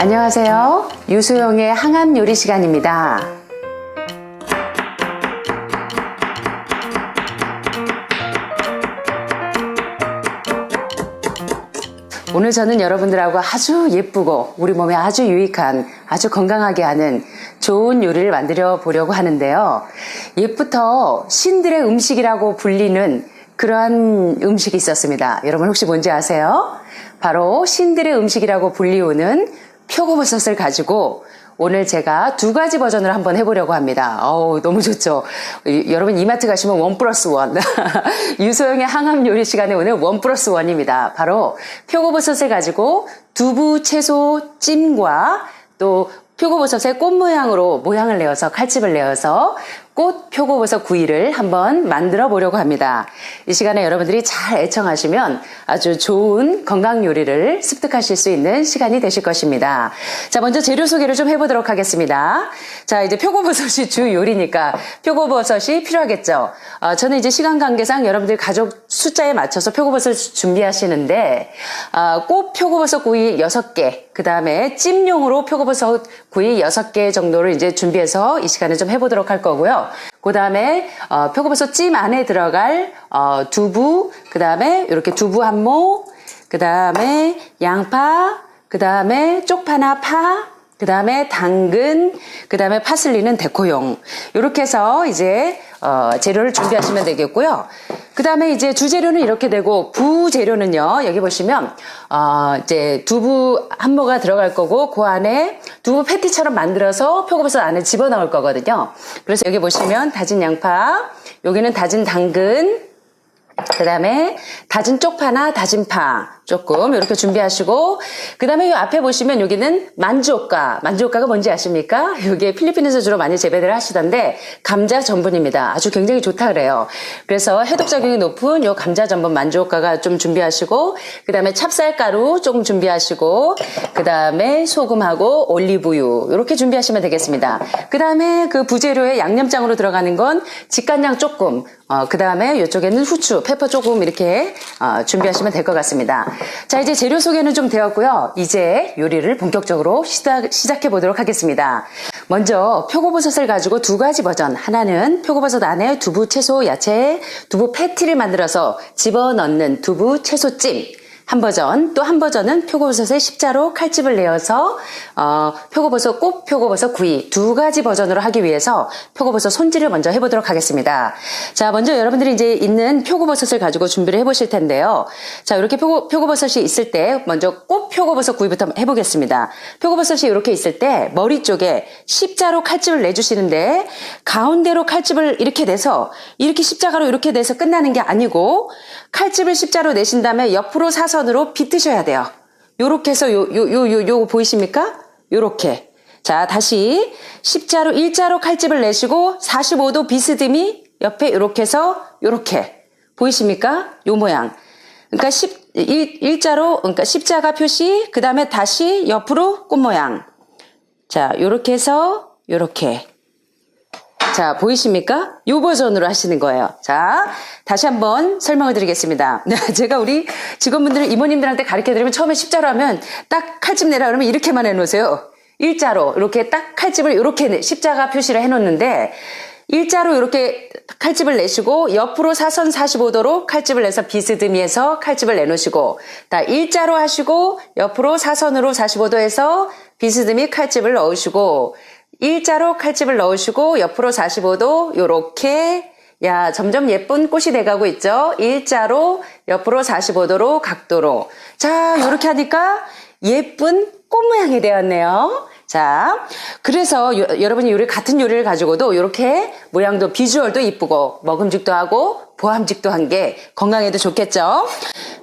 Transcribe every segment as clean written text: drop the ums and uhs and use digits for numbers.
안녕하세요. 유소영의 항암 요리 시간입니다. 오늘 저는 여러분들하고 아주 예쁘고 우리 몸에 아주 유익한, 아주 건강하게 하는 좋은 요리를 만들어 보려고 하는데요. 옛부터 신들의 음식이라고 불리는 그러한 음식이 있었습니다. 여러분 혹시 뭔지 아세요? 바로 신들의 음식이라고 불리우는 표고버섯을 가지고 오늘 제가 두 가지 버전을 한번 해보려고 합니다. 너무 좋죠. 여러분 이마트 가시면 1+1 유소영의 항암 요리 시간에 오늘 1+1입니다. 바로 표고버섯을 가지고 두부 채소 찜과 또 표고버섯의 꽃 모양으로 모양을 내어서 칼집을 내어서 꽃 표고버섯 구이를 한번 만들어 보려고 합니다. 이 시간에 여러분들이 잘 애청하시면 아주 좋은 건강 요리를 습득하실 수 있는 시간이 되실 것입니다. 자, 먼저 재료 소개를 좀 해보도록 하겠습니다. 자, 이제 표고버섯이 주 요리니까 표고버섯이 필요하겠죠. 저는 이제 시간 관계상 여러분들 가족 숫자에 맞춰서 표고버섯을 준비하시는데 꽃 표고버섯 구이 6개, 그 다음에 찜용으로 표고버섯 구이 6개 정도를 이제 준비해서 이 시간에 좀 해보도록 할 거고요. 그 다음에 표고버섯 찜 안에 들어갈 두부, 그 다음에 이렇게 두부 한 모, 그 다음에 양파, 그 다음에 쪽파나 파, 그 다음에 당근, 그 다음에 파슬리는 데코용. 이렇게 해서 이제 재료를 준비하시면 되겠고요. 그 다음에 이제 주재료는 이렇게 되고 부재료는요. 여기 보시면 이제 두부 한 모가 들어갈 거고 그 안에 두부 패티처럼 만들어서 표고버섯 안에 집어넣을 거거든요. 그래서 여기 보시면 다진 양파, 여기는 다진 당근, 그 다음에 다진 쪽파나 다진 파 조금 이렇게 준비하시고, 그 다음에 이 앞에 보시면 여기는 만주오카. 만주오카가 뭔지 아십니까? 여기 필리핀에서 주로 많이 재배를 하시던데 감자 전분입니다. 아주 굉장히 좋다 그래요. 그래서 해독작용이 높은 이 감자 전분 만주오카가 좀 준비하시고, 그 다음에 찹쌀가루 조금 준비하시고, 그 다음에 소금하고 올리브유 이렇게 준비하시면 되겠습니다. 그 다음에 그 부재료에 양념장으로 들어가는 건 직간장 조금, 그 다음에 이쪽에는 후추, 페퍼 조금 이렇게 준비하시면 될 것 같습니다. 자, 이제 재료 소개는 좀 되었고요. 이제 요리를 본격적으로 시작해 보도록 하겠습니다. 먼저 표고버섯을 가지고 두 가지 버전. 하나는 표고버섯 안에 두부, 채소, 야채, 두부 패티를 만들어서 집어넣는 두부 채소찜. 한 버전, 또 한 버전은 표고버섯의 십자로 칼집을 내어서 표고버섯 꽃 표고버섯 구이 두 가지 버전으로 하기 위해서 표고버섯 손질을 먼저 해보도록 하겠습니다. 자, 먼저 여러분들이 이제 있는 표고버섯을 가지고 준비를 해보실 텐데요. 자, 이렇게 표고버섯이 있을 때 먼저 꽃 표고버섯 구이부터 해보겠습니다. 표고버섯이 이렇게 있을 때 머리 쪽에 십자로 칼집을 내주시는데 가운데로 칼집을 이렇게 내서 이렇게 십자가로 이렇게 내서 끝나는 게 아니고 칼집을 십자로 내신 다음에 옆으로 사선으로 비트셔야 돼요. 요렇게 해서 요거 보이십니까? 요렇게. 자, 다시 십자로 일자로 칼집을 내시고 45도 비스듬히 옆에 요렇게 해서 요렇게. 보이십니까? 요 모양. 그러니까 일자로, 그러니까 십자가 표시, 그 다음에 다시 옆으로 꽃 모양. 자, 요렇게 해서 요렇게. 자, 보이십니까? 요 버전으로 하시는 거예요. 자, 다시 한번 설명을 드리겠습니다. 제가 우리 직원분들, 이모님들한테 가르쳐드리면 처음에 십자로 하면 딱 칼집 내라 그러면 이렇게만 해놓으세요. 일자로 이렇게 딱 칼집을 이렇게 십자가 표시를 해놓는데 일자로 이렇게 칼집을 내시고 옆으로 사선 45도로 칼집을 내서 비스듬히해서 칼집을 내놓으시고 다 일자로 하시고 옆으로 사선으로 45도에서 비스듬히 칼집을 넣으시고 일자로 칼집을 넣으시고 옆으로 45도 요렇게 야 점점 예쁜 꽃이 돼가고 있죠. 일자로 옆으로 45도로 각도로 자 요렇게 하니까 예쁜 꽃 모양이 되었네요. 자 그래서 여러분이 같은 요리를 가지고도 이렇게 모양도 비주얼도 이쁘고 먹음직도 하고 보함직도 한 게 건강에도 좋겠죠.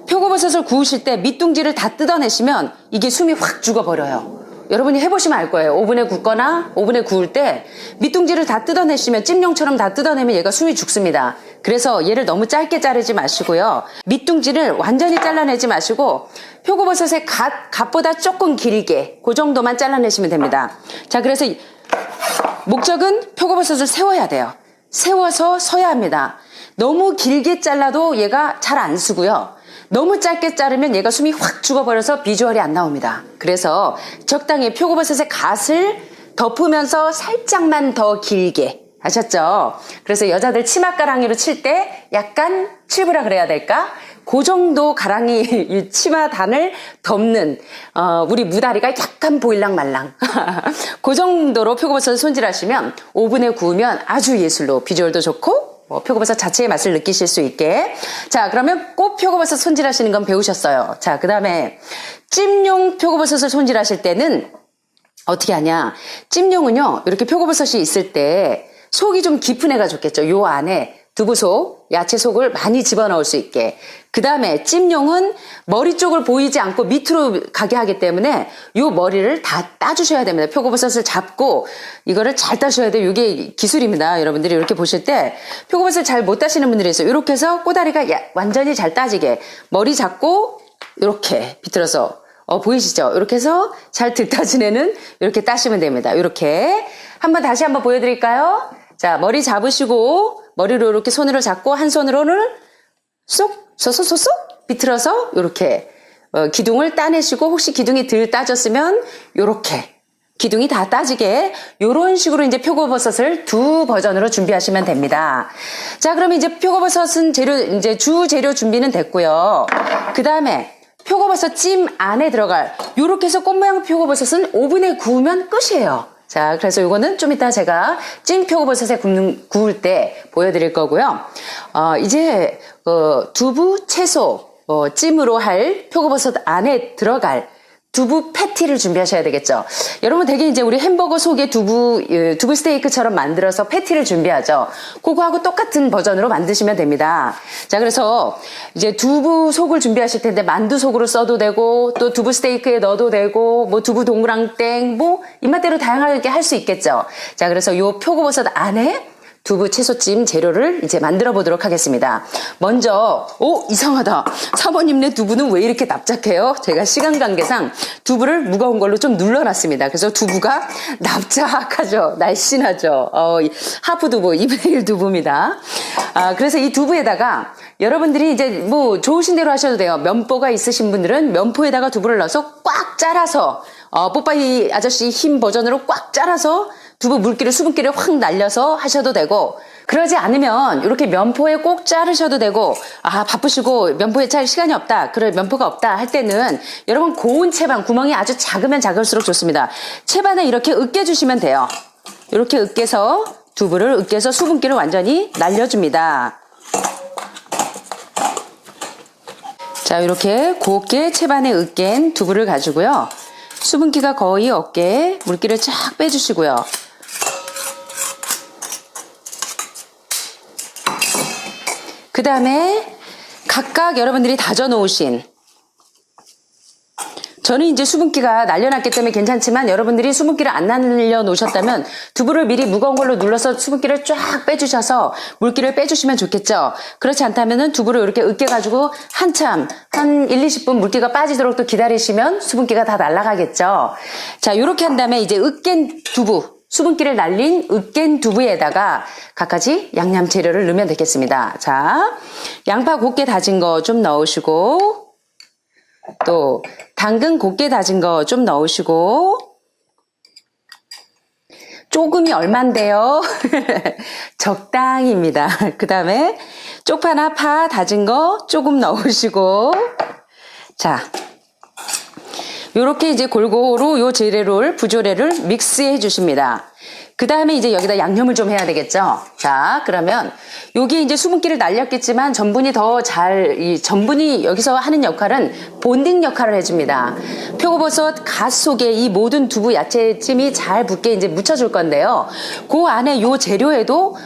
표고버섯을 구우실 때 밑둥지를 다 뜯어내시면 이게 숨이 확 죽어버려요. 여러분이 해보시면 알 거예요. 오븐에 굽거나 오븐에 구울 때 밑둥지를 다 뜯어내시면 찜용처럼 다 뜯어내면 얘가 숨이 죽습니다. 그래서 얘를 너무 짧게 자르지 마시고요. 밑둥지를 완전히 잘라내지 마시고 표고버섯의 갓보다 조금 길게 그 정도만 잘라내시면 됩니다. 자, 그래서 목적은 표고버섯을 세워야 돼요. 세워서 서야 합니다. 너무 길게 잘라도 얘가 잘 안 쓰고요. 너무 짧게 자르면 얘가 숨이 확 죽어버려서 비주얼이 안 나옵니다. 그래서 적당히 표고버섯의 갓을 덮으면서 살짝만 더 길게. 아셨죠? 그래서 여자들 치마 가랑이로 칠 때 약간 칠부라 그래야 될까? 그 정도 가랑이 이 치마 단을 덮는 우리 무다리가 약간 보일랑 말랑 그 정도로 표고버섯을 손질하시면 오븐에 구우면 아주 예술로 비주얼도 좋고 표고버섯 자체의 맛을 느끼실 수 있게. 자, 그러면 꼭 표고버섯 손질하시는 건 배우셨어요. 자, 그 다음에 찜용 표고버섯을 손질하실 때는 어떻게 하냐. 찜용은요, 이렇게 표고버섯이 있을 때 속이 좀 깊은 애가 좋겠죠. 요 안에 두부속, 야채속을 많이 집어넣을 수 있게. 그 다음에 찜용은 머리 쪽을 보이지 않고 밑으로 가게 하기 때문에 요 머리를 다 따주셔야 됩니다. 표고버섯을 잡고 이거를 잘 따셔야 돼요. 이게 기술입니다. 여러분들이 이렇게 보실 때 표고버섯을 잘 못 따시는 분들이 있어요. 이렇게 해서 꼬다리가 완전히 잘 따지게 머리 잡고 이렇게 비틀어서 보이시죠? 이렇게 해서 잘 득따진 애는 이렇게 따시면 됩니다. 이렇게 다시 한번 보여드릴까요? 자, 머리 잡으시고 머리로 이렇게 손으로 잡고 한 손으로는 쏙 비틀어서 이렇게 기둥을 따내시고, 혹시 기둥이 덜 따졌으면 이렇게 기둥이 다 따지게 이런 식으로 이제 표고버섯을 두 버전으로 준비하시면 됩니다. 자, 그러면 이제 표고버섯은 주 재료 준비는 됐고요. 그 다음에 표고버섯 찜 안에 들어갈 요렇게 해서 꽃 모양 표고버섯은 오븐에 구우면 끝이에요. 자, 그래서 이거는 좀 이따 제가 찜 표고버섯에 구울 때 보여드릴 거고요. 이제 두부 채소 찜으로 할 표고버섯 안에 들어갈 두부 패티를 준비하셔야 되겠죠. 여러분 되게 이제 우리 햄버거 속에 두부 스테이크처럼 만들어서 패티를 준비하죠. 그거하고 똑같은 버전으로 만드시면 됩니다. 자, 그래서 이제 두부 속을 준비하실 텐데 만두 속으로 써도 되고 또 두부 스테이크에 넣어도 되고 뭐 두부 동그랑땡 뭐 입맛대로 다양하게 할 수 있겠죠. 자, 그래서 요 표고버섯 안에 두부 채소찜 재료를 이제 만들어 보도록 하겠습니다. 먼저 이상하다. 사모님네 두부는 왜 이렇게 납작해요? 제가 시간 관계상 두부를 무거운 걸로 좀 눌러놨습니다. 그래서 두부가 납작하죠. 날씬하죠. 하프 두부, 2분의 1 두부입니다. 그래서 이 두부에다가 여러분들이 이제 뭐 좋으신 대로 하셔도 돼요. 면포가 있으신 분들은 면포에다가 두부를 넣어서 꽉 짜라서 뽀빠이 아저씨 힘 버전으로 꽉 짜라서 두부 물기를 수분기를 확 날려서 하셔도 되고, 그러지 않으면 이렇게 면포에 꼭 자르셔도 되고, 바쁘시고 면포에 짤 시간이 없다, 그래 면포가 없다 할 때는 여러분 고운 채반, 구멍이 아주 작으면 작을수록 좋습니다. 채반에 이렇게 으깨주시면 돼요. 이렇게 으깨서 두부를 으깨서 수분기를 완전히 날려줍니다. 자, 이렇게 곱게 채반에 으깬 두부를 가지고요. 수분기가 거의 없게 물기를 쫙 빼주시고요. 그 다음에 각각 여러분들이 다져 놓으신, 저는 이제 수분기가 날려놨기 때문에 괜찮지만 여러분들이 수분기를 안 날려 놓으셨다면 두부를 미리 무거운 걸로 눌러서 수분기를 쫙 빼주셔서 물기를 빼주시면 좋겠죠. 그렇지 않다면 두부를 이렇게 으깨가지고 한참 한 1, 20분 물기가 빠지도록 또 기다리시면 수분기가 다 날아가겠죠. 자, 이렇게 한 다음에 이제 으깬 두부, 수분기를 날린 으깬 두부에다가 갖가지 양념 재료를 넣으면 되겠습니다. 자, 양파 곱게 다진 거 좀 넣으시고, 또 당근 곱게 다진 거 좀 넣으시고, 조금이 얼만데요? 적당입니다. 그 다음에 쪽파나 파 다진 거 조금 넣으시고, 자, 요렇게 이제 골고루 요 재료를, 부조래를 믹스해 주십니다. 그 다음에 이제 여기다 양념을 좀 해야 되겠죠? 자, 그러면 여기 이제 수분기를 날렸겠지만 전분이 여기서 하는 역할은 본딩 역할을 해줍니다. 표고버섯 갓 속에 이 모든 두부 야채찜이 잘 붙게 이제 묻혀줄 건데요. 그 안에 요 재료에도,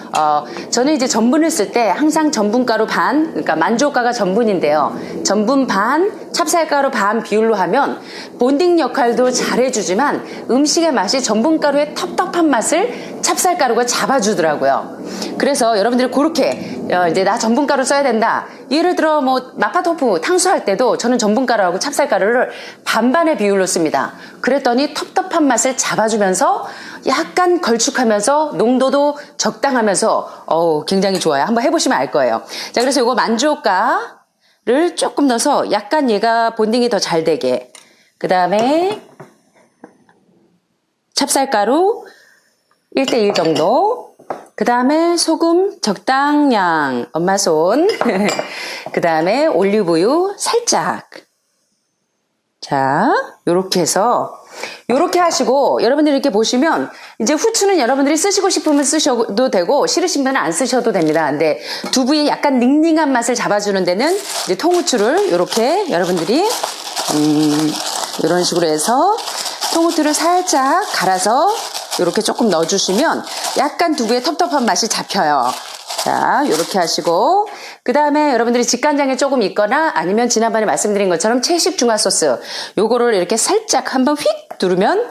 저는 이제 전분을 쓸 때 항상 전분가루 반, 그러니까 만조가가 전분인데요. 전분 반, 찹쌀가루 반 비율로 하면 본딩 역할도 잘 해주지만 음식의 맛이 전분가루의 텁텁한 맛을 찹쌀가루가 잡아주더라고요. 그래서 여러분들이 그렇게 이제 나 전분가루 써야 된다. 예를 들어 뭐 마파토프 탕수할 때도 저는 전분가루하고 찹쌀가루를 반반의 비율로 씁니다. 그랬더니 텁텁한 맛을 잡아주면서 약간 걸쭉하면서 농도도 적당하면서 굉장히 좋아요. 한번 해보시면 알 거예요. 자, 그래서 이거 만조가를 를 조금 넣어서 약간 얘가 본딩이 더 잘 되게. 그 다음에 찹쌀가루 1대1 정도. 그 다음에 소금 적당량, 엄마 손. 그 다음에 올리브유 살짝. 자, 요렇게 해서 요렇게 하시고, 여러분들이 이렇게 보시면 이제 후추는 여러분들이 쓰시고 싶으면 쓰셔도 되고 싫으신 분은 안 쓰셔도 됩니다. 근데 두부의 약간 닝닝한 맛을 잡아주는 데는 이제 통후추를 요렇게 여러분들이 이런 식으로 해서 통후추를 살짝 갈아서 요렇게 조금 넣어주시면 약간 두부의 텁텁한 맛이 잡혀요. 자, 요렇게 하시고, 그 다음에 여러분들이 직간장이 조금 있거나 아니면 지난번에 말씀드린 것처럼 채식 중화 소스, 요거를 이렇게 살짝 한번 휙 두르면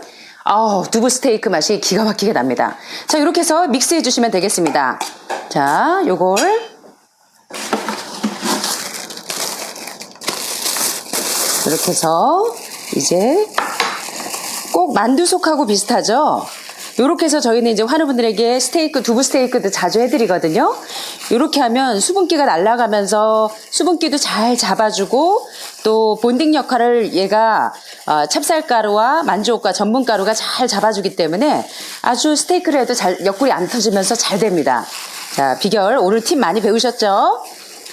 두부 스테이크 맛이 기가 막히게 납니다. 자, 이렇게 해서 믹스해 주시면 되겠습니다. 자, 요걸 이렇게 해서 이제 꼭 만두속하고 비슷하죠? 요렇게 해서 저희는 이제 환우분들에게 스테이크, 두부 스테이크도 자주 해드리거든요. 요렇게 하면 수분기가 날아가면서 수분기도 잘 잡아주고 또 본딩 역할을 얘가 찹쌀가루와 만두옥과 전분가루가 잘 잡아주기 때문에 아주 스테이크를 해도 잘 옆구리 안 터지면서 잘 됩니다. 자, 비결 오늘 팁 많이 배우셨죠?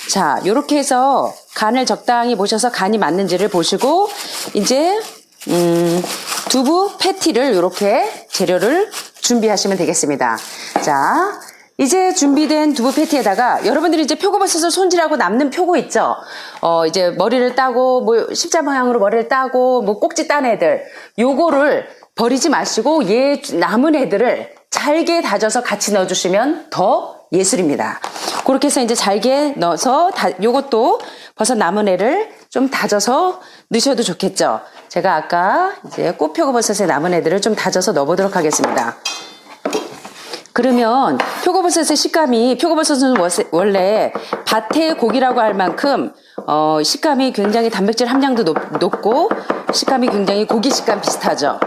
자, 요렇게 해서 간을 적당히 보셔서 간이 맞는지를 보시고 이제 두부 패티를 이렇게 재료를 준비하시면 되겠습니다. 자, 이제 준비된 두부 패티에다가 여러분들이 이제 표고버섯을 손질하고 남는 표고 있죠? 이제 머리를 따고 뭐 십자 모양으로 머리를 따고 뭐 꼭지 딴 애들 요거를 버리지 마시고 얘 남은 애들을 잘게 다져서 같이 넣어주시면 더 예술입니다. 그렇게 해서 이제 잘게 넣어서 요것도 버섯 남은 애를 좀 다져서 넣으셔도 좋겠죠. 제가 아까 이제 꽃표고버섯에 남은 애들을 좀 다져서 넣어보도록 하겠습니다. 그러면 표고버섯의 식감이, 표고버섯은 원래 밭의 고기라고 할 만큼 식감이 굉장히 단백질 함량도 높고 식감이 굉장히 고기 식감 비슷하죠.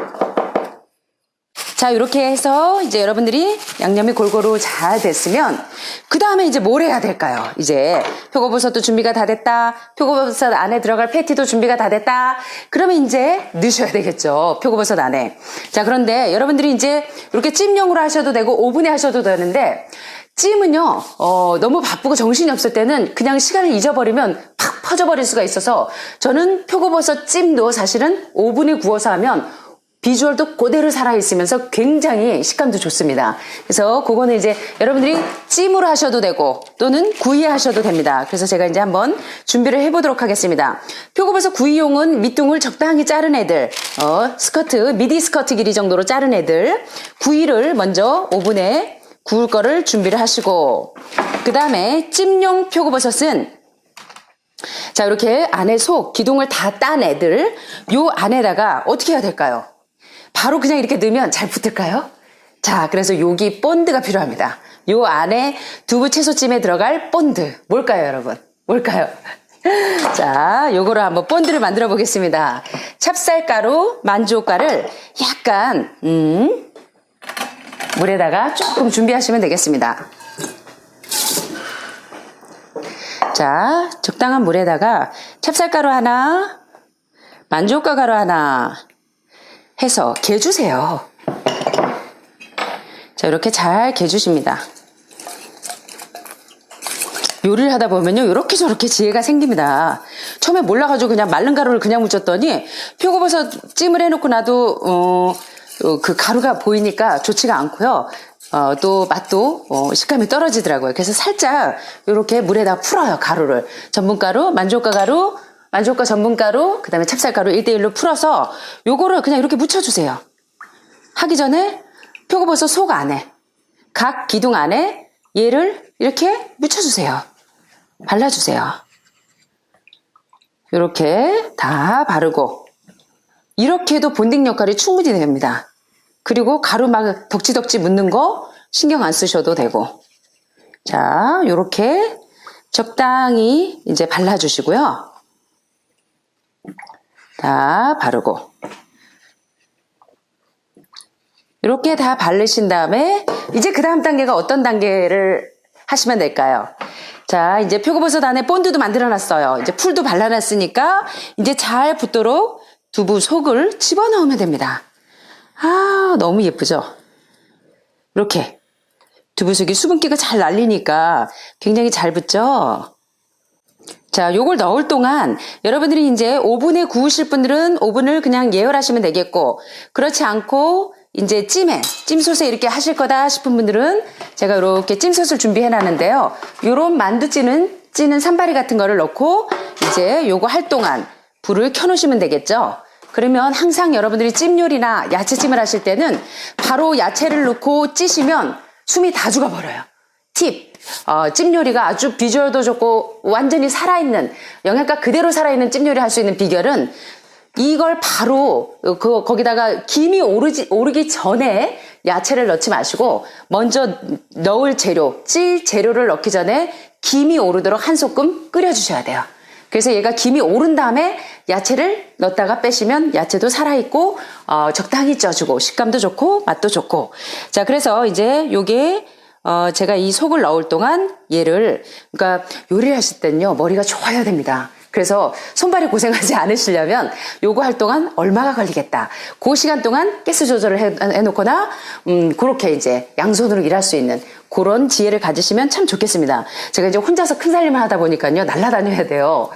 자, 이렇게 해서 이제 여러분들이 양념이 골고루 잘 됐으면 그 다음에 이제 뭘 해야 될까요? 이제 표고버섯도 준비가 다 됐다. 표고버섯 안에 들어갈 패티도 준비가 다 됐다. 그러면 이제 넣으셔야 되겠죠. 표고버섯 안에. 자, 그런데 여러분들이 이제 이렇게 찜용으로 하셔도 되고 오븐에 하셔도 되는데 찜은요, 너무 바쁘고 정신이 없을 때는 그냥 시간을 잊어버리면 팍 퍼져버릴 수가 있어서 저는 표고버섯 찜도 사실은 오븐에 구워서 하면 비주얼도 그대로 살아있으면서 굉장히 식감도 좋습니다. 그래서 그거는 이제 여러분들이 찜으로 하셔도 되고 또는 구이 하셔도 됩니다. 그래서 제가 이제 한번 준비를 해보도록 하겠습니다. 표고버섯 구이용은 밑둥을 적당히 자른 애들, 스커트, 미디 스커트 길이 정도로 자른 애들, 구이를 먼저 오븐에 구울 거를 준비를 하시고 그 다음에 찜용 표고버섯은 자, 이렇게 안에 속 기둥을 다 딴 애들 요 안에다가 어떻게 해야 될까요? 바로 그냥 이렇게 넣으면 잘 붙을까요? 자, 그래서 여기 본드가 필요합니다. 요 안에 두부 채소찜에 들어갈 본드. 뭘까요, 여러분? 뭘까요? 자, 요거를 한번 본드를 만들어 보겠습니다. 찹쌀가루, 만두옥가루를 약간 물에다가 조금 준비하시면 되겠습니다. 자, 적당한 물에다가 찹쌀가루 하나, 만두옥가 가루 하나 해서 개주세요. 자, 이렇게 잘 개주십니다. 요리를 하다 보면요, 이렇게 저렇게 지혜가 생깁니다. 처음에 몰라가지고 그냥 마른 가루를 그냥 묻혔더니 표고버섯 찜을 해놓고 나도 그 가루가 보이니까 좋지가 않고요. 또 맛도 식감이 떨어지더라고요. 그래서 살짝 이렇게 물에다 풀어요, 가루를. 전분가루, 만두옥가 가루, 만두옥가 전분가루, 그 다음에 찹쌀가루 1대1로 풀어서 요거를 그냥 이렇게 묻혀주세요. 하기 전에 표고버섯 속 안에, 각 기둥 안에 얘를 이렇게 묻혀주세요. 발라주세요. 이렇게 다 바르고 이렇게 해도 본딩 역할이 충분히 됩니다. 그리고 가루 막 덕지덕지 묻는 거 신경 안 쓰셔도 되고. 자, 요렇게 적당히 이제 발라주시고요. 다 바르고. 이렇게 다 바르신 다음에 이제 그 다음 단계가 어떤 단계를 하시면 될까요? 자, 이제 표고버섯 안에 본드도 만들어놨어요. 이제 풀도 발라놨으니까 이제 잘 붙도록 두부 속을 집어넣으면 됩니다. 아, 너무 예쁘죠? 이렇게 두부 속이 수분기가 잘 날리니까 굉장히 잘 붙죠? 자, 요걸 넣을 동안 여러분들이 이제 오븐에 구우실 분들은 오븐을 그냥 예열하시면 되겠고, 그렇지 않고 이제 찜솥에 이렇게 하실 거다 싶은 분들은 제가 이렇게 찜솥을 준비해 놨는데요. 요런 만두 찌는 산바리 같은 거를 넣고 이제 요거 할 동안 불을 켜 놓으시면 되겠죠. 그러면 항상 여러분들이 찜 요리나 야채찜을 하실 때는 바로 야채를 넣고 찌시면 숨이 다 죽어버려요. 팁! 찜 요리가 아주 비주얼도 좋고 완전히 살아있는, 영양가 그대로 살아있는 찜 요리 할 수 있는 비결은 이걸 바로 거기다가 김이 오르기 전에 야채를 넣지 마시고 먼저 넣을 재료, 찔 재료를 넣기 전에 김이 오르도록 한 소끔 끓여주셔야 돼요. 그래서 얘가 김이 오른 다음에 야채를 넣었다가 빼시면 야채도 살아있고 적당히 쪄주고 식감도 좋고 맛도 좋고. 자, 그래서 이제 요게 제가 이 속을 넣을 동안 얘를, 그러니까 요리를 하실 때는요 머리가 좋아야 됩니다. 그래서 손발이 고생하지 않으시려면 요거 할 동안 얼마가 걸리겠다. 그 시간 동안 가스 조절을 해놓거나 그렇게 이제 양손으로 일할 수 있는 그런 지혜를 가지시면 참 좋겠습니다. 제가 이제 혼자서 큰 살림을 하다 보니까요 날라다녀야 돼요.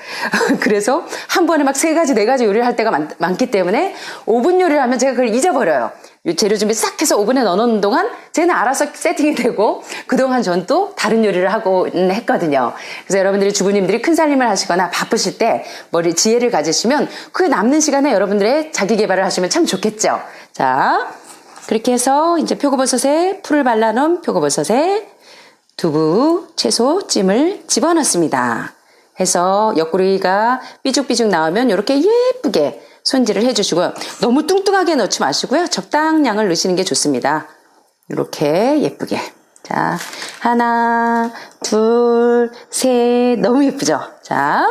그래서 한 번에 막 3가지 4가지 요리를 할 때가 많기 때문에 오븐 요리를 하면 제가 그걸 잊어버려요. 재료 준비 싹 해서 오븐에 넣어놓는 동안 쟤는 알아서 세팅이 되고 그동안 전 또 다른 요리를 하고 했거든요. 그래서 여러분들이 주부님들이 큰 살림을 하시거나 바쁘실 때 머리 지혜를 가지시면 그 남는 시간에 여러분들의 자기 개발을 하시면 참 좋겠죠. 자, 그렇게 해서 이제 표고버섯에 풀을 발라놓은 표고버섯에 두부, 채소, 찜을 집어넣습니다. 해서 옆구리가 삐죽삐죽 나오면 이렇게 예쁘게 손질을 해주시고요. 너무 뚱뚱하게 넣지 마시고요. 적당량을 넣으시는 게 좋습니다. 이렇게 예쁘게. 자, 하나, 둘, 셋. 너무 예쁘죠? 자.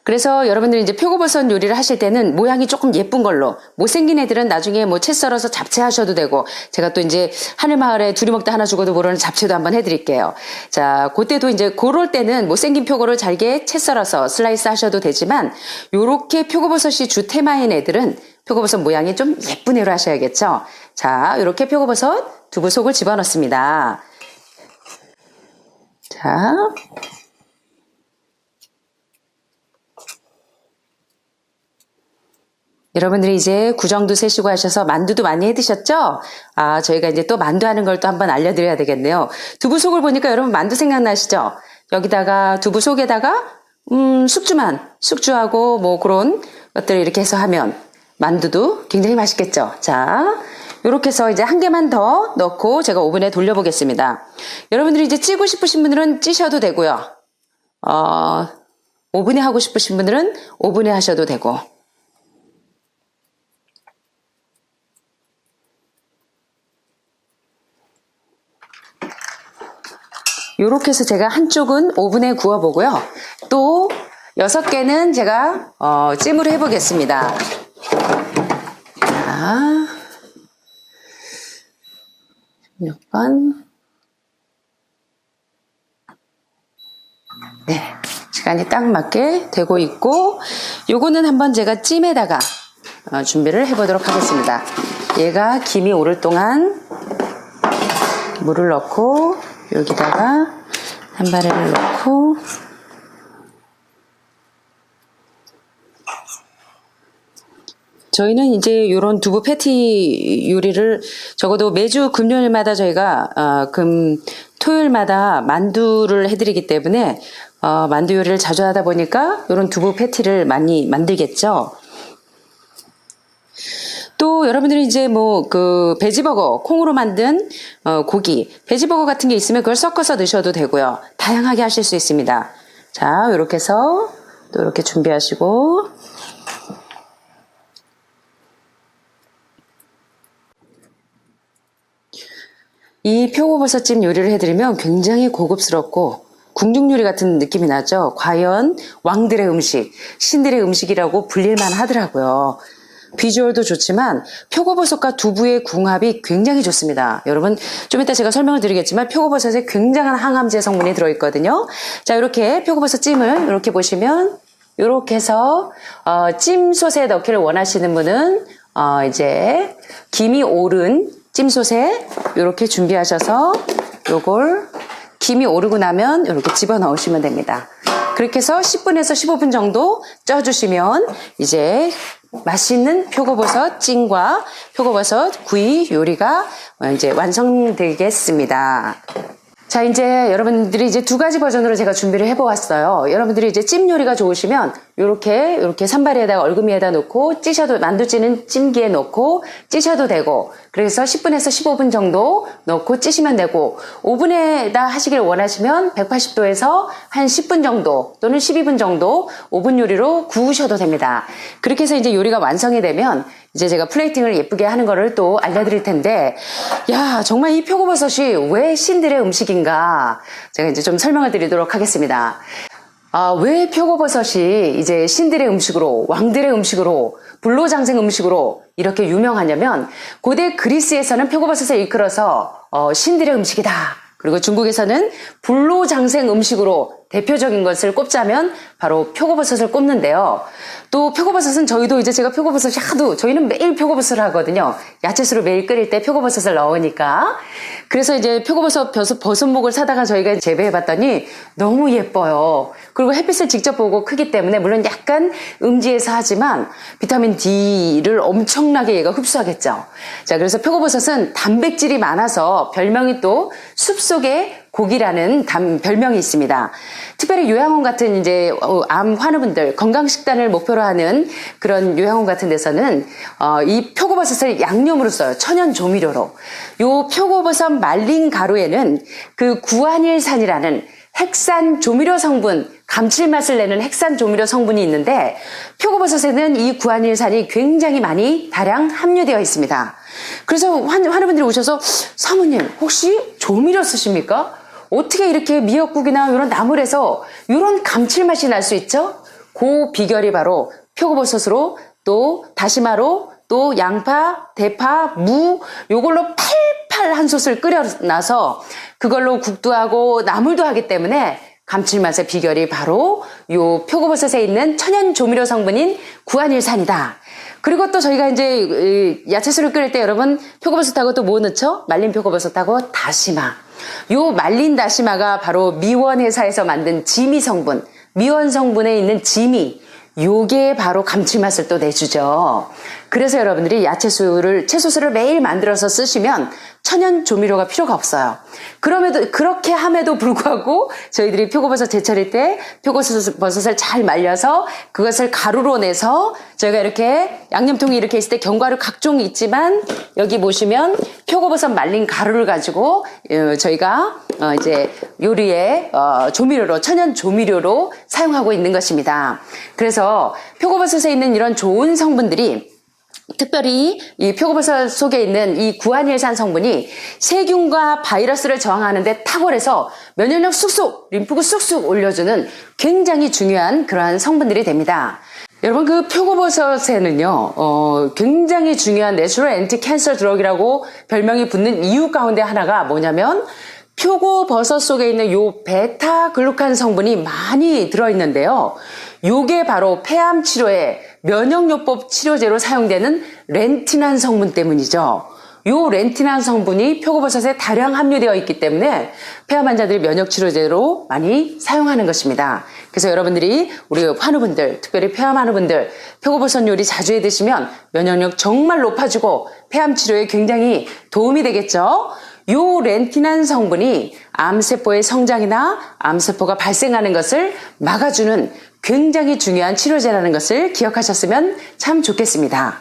그래서 여러분들이 이제 표고버섯 요리를 하실 때는 모양이 조금 예쁜 걸로, 못생긴 애들은 나중에 뭐 채 썰어서 잡채 하셔도 되고, 제가 또 이제 하늘마을에 둘이 먹다 하나 죽어도 모르는 잡채도 한번 해드릴게요. 자, 그때도 이제 그럴 때는 못생긴 표고를 잘게 채 썰어서 슬라이스 하셔도 되지만, 요렇게 표고버섯이 주 테마인 애들은 표고버섯 모양이 좀 예쁜 애로 하셔야겠죠. 자, 요렇게 표고버섯 두부 속을 집어넣습니다. 자. 여러분들이 이제 구정도 세시고 하셔서 만두도 많이 해 드셨죠? 아, 저희가 이제 또 만두 하는 걸 또 한번 알려드려야 되겠네요. 두부 속을 보니까 여러분 만두 생각나시죠? 여기다가 두부 속에다가 숙주하고 뭐 그런 것들을 이렇게 해서 하면 만두도 굉장히 맛있겠죠? 자, 요렇게 해서 이제 한 개만 더 넣고 제가 오븐에 돌려보겠습니다. 여러분들이 이제 찌고 싶으신 분들은 찌셔도 되고요. 오븐에 하고 싶으신 분들은 오븐에 하셔도 되고. 요렇게 해서 제가 한쪽은 오븐에 구워보고요. 또 6개는 제가 찜으로 해보겠습니다. 자, 16번. 네, 시간이 딱 맞게 되고 있고, 요거는 한번 제가 찜에다가 준비를 해보도록 하겠습니다. 얘가 김이 오를 동안 물을 넣고 여기다가 산바리를 넣고 저희는 이제 이런 두부 패티 요리를 적어도 매주 금요일마다 저희가 토요일마다 만두를 해드리기 때문에 만두 요리를 자주 하다 보니까 이런 두부 패티를 많이 만들겠죠. 또 여러분들이 이제 뭐 베지버거 콩으로 만든 고기 베지버거 같은 게 있으면 그걸 섞어서 넣으셔도 되고요. 다양하게 하실 수 있습니다. 자, 이렇게 해서 또 이렇게 준비하시고 이 표고버섯찜 요리를 해드리면 굉장히 고급스럽고 궁중 요리 같은 느낌이 나죠. 과연 왕들의 음식, 신들의 음식이라고 불릴만 하더라고요. 비주얼도 좋지만 표고버섯과 두부의 궁합이 굉장히 좋습니다. 여러분 좀 이따 제가 설명을 드리겠지만 표고버섯에 굉장한 항암제 성분이 들어있거든요. 자, 이렇게 표고버섯 찜을 이렇게 보시면 이렇게 해서 찜솥에 넣기를 원하시는 분은 이제 김이 오른 찜솥에 이렇게 준비하셔서 요걸 김이 오르고 나면 이렇게 집어넣으시면 됩니다. 그렇게 해서 10분에서 15분 정도 쪄주시면 이제 맛있는 표고버섯 찜과 표고버섯 구이 요리가 이제 완성되겠습니다. 자, 이제 여러분들이 이제 두 가지 버전으로 제가 준비를 해보았어요. 여러분들이 이제 찜 요리가 좋으시면 요렇게 산바리에다가 얼그미에다 놓고 찌셔도, 만두 찌는 찜기에 넣고 찌셔도 되고, 그래서 10분에서 15분 정도 넣고 찌시면 되고, 오븐에다 하시길 원하시면 180도에서 한 10분 정도 또는 12분 정도 오븐 요리로 구우셔도 됩니다. 그렇게 해서 이제 요리가 완성이 되면 이제 제가 플레이팅을 예쁘게 하는 거를 또 알려드릴 텐데, 야, 정말 이 표고버섯이 왜 신들의 음식인가? 제가 이제 좀 설명을 드리도록 하겠습니다. 왜 표고버섯이 이제 신들의 음식으로, 왕들의 음식으로, 불로장생 음식으로 이렇게 유명하냐면, 고대 그리스에서는 표고버섯을 일컬어서 신들의 음식이다. 그리고 중국에서는 불로장생 음식으로 대표적인 것을 꼽자면 바로 표고버섯을 꼽는데요. 또 표고버섯은 저희도 이제 제가 표고버섯이 하도, 저희는 매일 표고버섯을 하거든요. 야채수를 매일 끓일 때 표고버섯을 넣으니까. 그래서 이제 표고버섯 버섯목을 사다가 저희가 재배해봤더니 너무 예뻐요. 그리고 햇빛을 직접 보고 크기 때문에 물론 약간 음지에서 하지만 비타민 D를 엄청나게 얘가 흡수하겠죠. 자, 그래서 표고버섯은 단백질이 많아서 별명이 또 숲속의 고기라는 별명이 있습니다. 특별히 요양원 같은 이제 암 환우분들 건강식단을 목표로 하는 그런 요양원 같은 데서는 이 표고버섯을 양념으로 써요. 천연 조미료로. 요 표고버섯 말린 가루에는 그 구안일산이라는 핵산 조미료 성분, 감칠맛을 내는 핵산 조미료 성분이 있는데 표고버섯에는 이 구안일산이 굉장히 많이 다량 함유되어 있습니다. 그래서 환우분들이 오셔서 사모님 혹시 조미료 쓰십니까? 어떻게 이렇게 미역국이나 이런 나물에서 이런 감칠맛이 날 수 있죠? 그 비결이 바로 표고버섯으로 또 다시마로 또 양파, 대파, 무 요걸로 팔팔 한 솥을 끓여놔서 그걸로 국도 하고 나물도 하기 때문에 감칠맛의 비결이 바로 요 표고버섯에 있는 천연 조미료 성분인 구안일산이다. 그리고 또 저희가 이제 야채수를 끓일 때 여러분 표고버섯하고 또 뭐 넣죠? 말린 표고버섯하고 다시마. 요 말린 다시마가 바로 미원 회사에서 만든 지미 성분, 미원 성분에 있는 지미, 요게 바로 감칠맛을 또 내주죠. 그래서 여러분들이 야채수를, 채소수를 매일 만들어서 쓰시면 천연 조미료가 필요가 없어요. 그렇게 함에도 불구하고 저희들이 표고버섯 제철일 때 표고버섯을 잘 말려서 그것을 가루로 내서 저희가 이렇게 양념통이 이렇게 있을 때 견과류 각종 있지만 여기 보시면 표고버섯 말린 가루를 가지고 저희가 이제 요리에 조미료로, 천연 조미료로 사용하고 있는 것입니다. 그래서 표고버섯에 있는 이런 좋은 성분들이 특별히 이 표고버섯 속에 있는 이 구안일산 성분이 세균과 바이러스를 저항하는 데 탁월해서 면역력 쑥쑥, 림프구 쑥쑥 올려주는 굉장히 중요한 그러한 성분들이 됩니다. 여러분 그 표고버섯에는요 굉장히 중요한 내추럴 앤티 캔서 드럭이라고 별명이 붙는 이유 가운데 하나가 뭐냐면 표고버섯 속에 있는 요 베타글루칸 성분이 많이 들어있는데요. 요게 바로 폐암 치료에 면역요법 치료제로 사용되는 렌틴한 성분 때문이죠. 요 렌틴한 성분이 표고버섯에 다량 함유되어 있기 때문에 폐암 환자들이 면역 치료제로 많이 사용하는 것입니다. 그래서 여러분들이 우리 환우분들, 특별히 폐암 환우분들 표고버섯 요리 자주 해 드시면 면역력 정말 높아지고 폐암 치료에 굉장히 도움이 되겠죠. 요 렌틴한 성분이 암세포의 성장이나 암세포가 발생하는 것을 막아주는 굉장히 중요한 치료제라는 것을 기억하셨으면 참 좋겠습니다.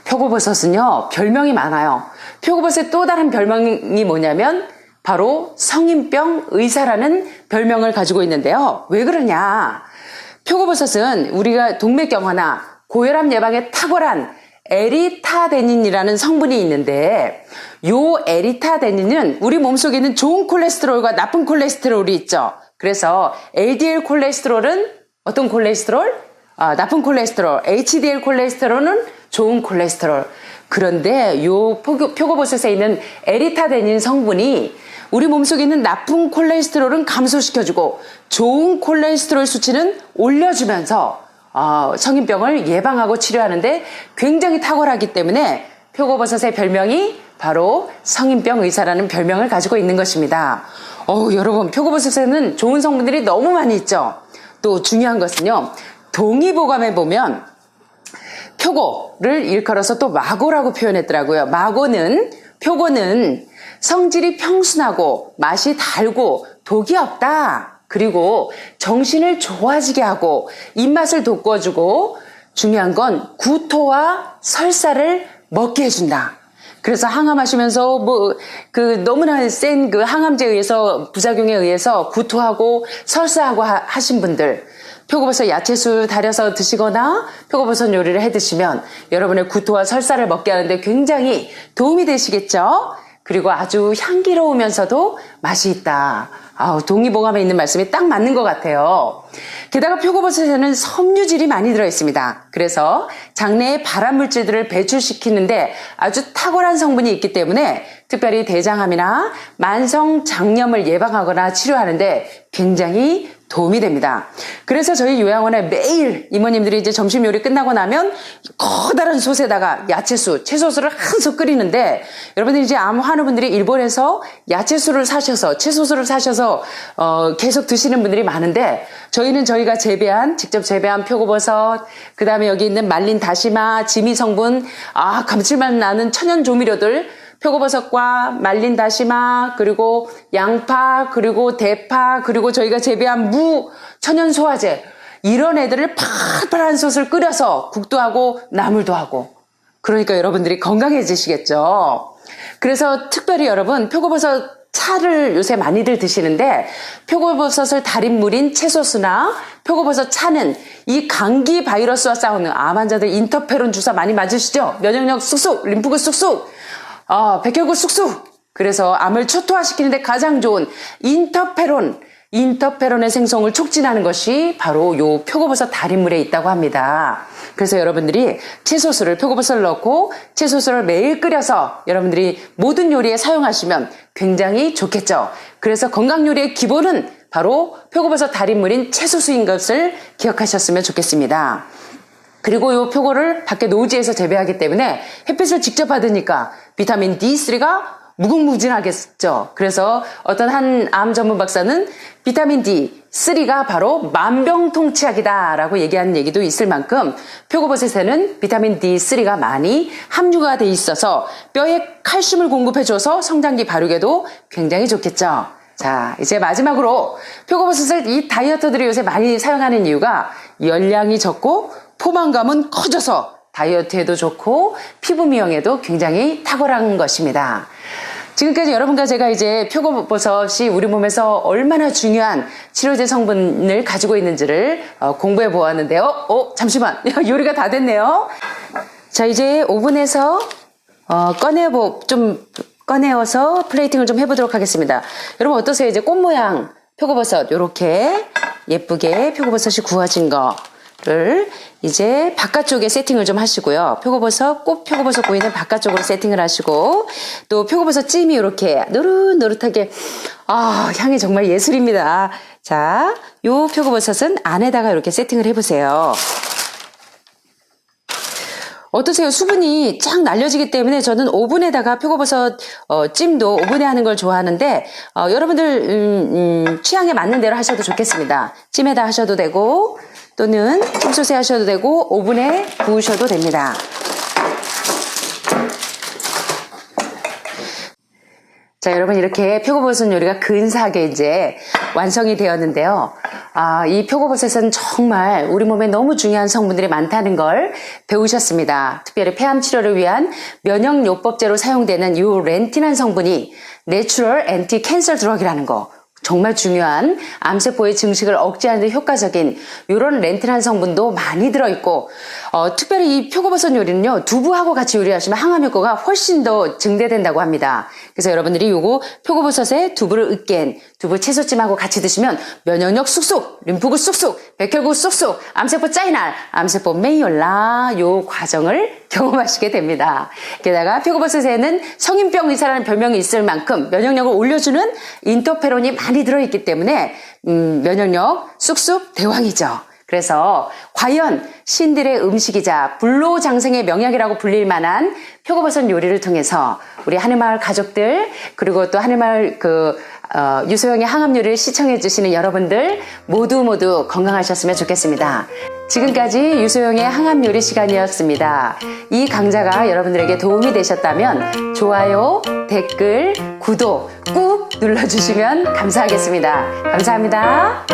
표고버섯은요 별명이 많아요. 표고버섯의 또 다른 별명이 뭐냐면 바로 성인병 의사라는 별명을 가지고 있는데요. 왜 그러냐? 표고버섯은 우리가 동맥경화나 고혈압 예방에 탁월한 에리타데닌이라는 성분이 있는데 요 에리타데닌은 우리 몸속에 있는 좋은 콜레스테롤과 나쁜 콜레스테롤이 있죠. 그래서 LDL 콜레스테롤은 어떤 콜레스테롤? 나쁜 콜레스테롤, HDL 콜레스테롤은 좋은 콜레스테롤. 그런데 요 표고버섯에 있는 에리타데닌 성분이 우리 몸속에 있는 나쁜 콜레스테롤은 감소시켜주고 좋은 콜레스테롤 수치는 올려주면서 성인병을 예방하고 치료하는데 굉장히 탁월하기 때문에 표고버섯의 별명이 바로 성인병 의사라는 별명을 가지고 있는 것입니다. 여러분, 표고버섯에는 좋은 성분들이 너무 많이 있죠. 또 중요한 것은요, 동의보감에 보면 표고를 일컬어서 또 마고라고 표현했더라고요. 표고는 성질이 평순하고 맛이 달고 독이 없다. 그리고 정신을 좋아지게 하고 입맛을 돋궈주고 중요한 건 구토와 설사를 먹게 해준다. 그래서 항암하시면서 너무나 센 그 항암제에 의해서 부작용에 의해서 구토하고 설사하고 하신 분들 표고버섯 야채술 달여서 드시거나 표고버섯 요리를 해 드시면 여러분의 구토와 설사를 먹게 하는데 굉장히 도움이 되시겠죠? 그리고 아주 향기로우면서도 맛이 있다. 동의보감에 있는 말씀이 딱 맞는 것 같아요. 게다가 표고버섯에는 섬유질이 많이 들어있습니다. 그래서 장내의 발암물질들을 배출시키는데 아주 탁월한 성분이 있기 때문에 특별히 대장암이나 만성장염을 예방하거나 치료하는데 굉장히 도움이 됩니다. 그래서 저희 요양원에 매일 이모님들이 이제 점심 요리 끝나고 나면 커다란 솥에다가 야채수, 채소수를 한솥 끓이는데 여러분들 이제 암 환우분들이 일본에서 야채수를 사셔서 채소수를 사셔서 계속 드시는 분들이 많은데 저희는 저희가 직접 재배한 표고버섯, 그 다음에 여기 있는 말린 다시마, 지미 성분, 감칠맛 나는 천연 조미료들 표고버섯과 말린 다시마, 그리고 양파, 그리고 대파, 그리고 저희가 재배한 무, 천연 소화제 이런 애들을 팔팔한 솥을 끓여서 국도 하고 나물도 하고 그러니까 여러분들이 건강해지시겠죠. 그래서 특별히 여러분 표고버섯 차를 요새 많이들 드시는데 표고버섯을 달인 물인 채소수나 표고버섯 차는 이 감기 바이러스와 싸우는 암 환자들 인터페론 주사 많이 맞으시죠? 면역력 쑥쑥, 림프구 쑥쑥, 백혈구 쑥쑥. 그래서 암을 초토화시키는데 가장 좋은 인터페론의 생성을 촉진하는 것이 바로 요 표고버섯 달인물에 있다고 합니다. 그래서 여러분들이 채소수를 표고버섯을 넣고 채소수를 매일 끓여서 여러분들이 모든 요리에 사용하시면 굉장히 좋겠죠. 그래서 건강 요리의 기본은 바로 표고버섯 달인물인 채소수인 것을 기억하셨으면 좋겠습니다. 그리고 이 표고를 밖에 노지에서 재배하기 때문에 햇빛을 직접 받으니까 비타민 D3가 무궁무진하겠죠. 그래서 어떤 한 암 전문 박사는 비타민 D3가 바로 만병통치약이다라고 얘기하는 얘기도 있을 만큼 표고버섯에는 비타민 D3가 많이 함유가 돼 있어서 뼈에 칼슘을 공급해줘서 성장기 발육에도 굉장히 좋겠죠. 자, 이제 마지막으로 표고버섯을 이 다이어터들이 요새 많이 사용하는 이유가 열량이 적고 포만감은 커져서 다이어트에도 좋고 피부 미용에도 굉장히 탁월한 것입니다. 지금까지 여러분과 제가 이제 표고버섯이 우리 몸에서 얼마나 중요한 치료제 성분을 가지고 있는지를 공부해 보았는데요. 잠시만. 요리가 다 됐네요. 자, 이제 오븐에서 꺼내어서 플레이팅을 좀 해보도록 하겠습니다. 여러분 어떠세요? 이제 꽃 모양 표고버섯 요렇게 예쁘게 표고버섯이 구워진 거를 이제 바깥쪽에 세팅을 좀 하시고요. 꽃 표고버섯 구이는 바깥쪽으로 세팅을 하시고 또 표고버섯 찜이 이렇게 노릇노릇하게 향이 정말 예술입니다. 자, 요 표고버섯은 안에다가 이렇게 세팅을 해보세요. 어떠세요? 수분이 쫙 날려지기 때문에 저는 오븐에다가 표고버섯 찜도 오븐에 하는 걸 좋아하는데 여러분들 취향에 맞는 대로 하셔도 좋겠습니다. 찜에다 하셔도 되고 또는 찜소스에 하셔도 되고 오븐에 구우셔도 됩니다. 자, 여러분 이렇게 표고버섯 요리가 근사하게 이제 완성이 되었는데요. 이 표고버섯은 정말 우리 몸에 너무 중요한 성분들이 많다는 걸 배우셨습니다. 특별히 폐암 치료를 위한 면역요법제로 사용되는 이 렌틴한 성분이 내추럴 앤티 캔서 드럭이라는 거. 정말 중요한 암세포의 증식을 억제하는 데 효과적인 이런 렌틴한 성분도 많이 들어있고 특별히 이 표고버섯 요리는요 두부하고 같이 요리하시면 항암 효과가 훨씬 더 증대된다고 합니다. 그래서 여러분들이 요거 표고버섯에 두부를 으깬 두부 채소찜하고 같이 드시면 면역력 쑥쑥, 림프구 쑥쑥, 백혈구 쑥쑥, 암세포 짜이날, 암세포 메이올라 요 과정을 경험하시게 됩니다. 게다가 표고버섯에는 성인병 의사라는 별명이 있을 만큼 면역력을 올려주는 인터페론이 많이 들어있기 때문에 면역력 쑥쑥 대왕이죠. 그래서 과연 신들의 음식이자 불로장생의 명약이라고 불릴 만한 표고버섯 요리를 통해서 우리 하늘마을 가족들 그리고 또 하늘마을 유소영의 항암 요리를 시청해 주시는 여러분들 모두 건강하셨으면 좋겠습니다. 지금까지 유소영의 항암 요리 시간이었습니다. 이 강좌가 여러분들에게 도움이 되셨다면 좋아요, 댓글, 구독 꾹 눌러주시면 감사하겠습니다. 감사합니다.